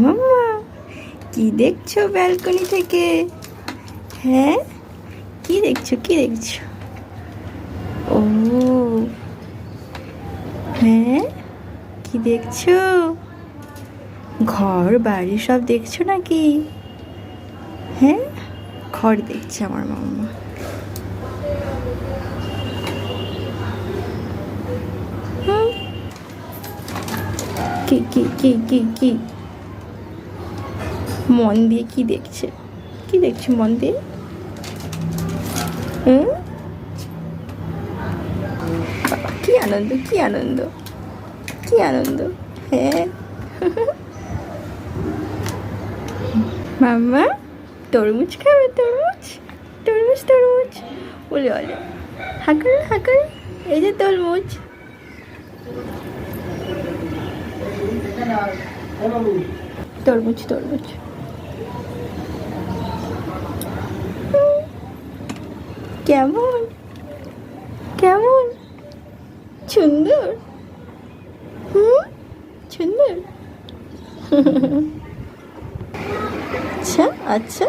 মাম্মা কি দেখছো ব্যালকনি থেকে? হ্যাঁ, কি দেখছো কি দেখছো? ও হ্যাঁ, কি দেখছো? ঘর বাড়ি সব দেখছো নাকি? হ্যাঁ, ঘর দেখছে আমার মাম্মা। হুম, কি কি কি কি কি মন দিয়ে কি দেখছে? কি দেখছো মন দিয়ে? হুম, বাবা, কি আনন্দ কি আনন্দ কি আনন্দ। হ্যাঁ মাম্মা, তরমুজ খাবে? তরমুজ তরমুজ তরমুজ বলে বলে হাঁকার হাঁকার। এই যে তরমুজ। তরমুজ তরমুজ। কেমন কেমন সুন্দর? হুম, সুন্দর। আচ্ছা আচ্ছা।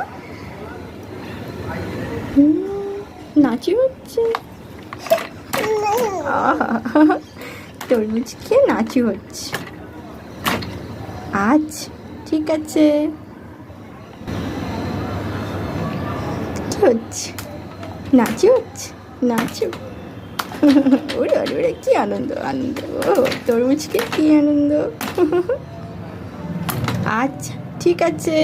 হুম, নাচি হচ্ছে। আহা, তরমুজ খেয়ে নাচি হচ্ছে। আচ্ছা ঠিক আছে। কি হচ্ছে? নাচি হচ্ছে, নাচো। ওরে ওরে ওরে, কি আনন্দ আনন্দ। ও তরমুজ খেয়ে কি আনন্দ। আচ্ছা ঠিক আছে।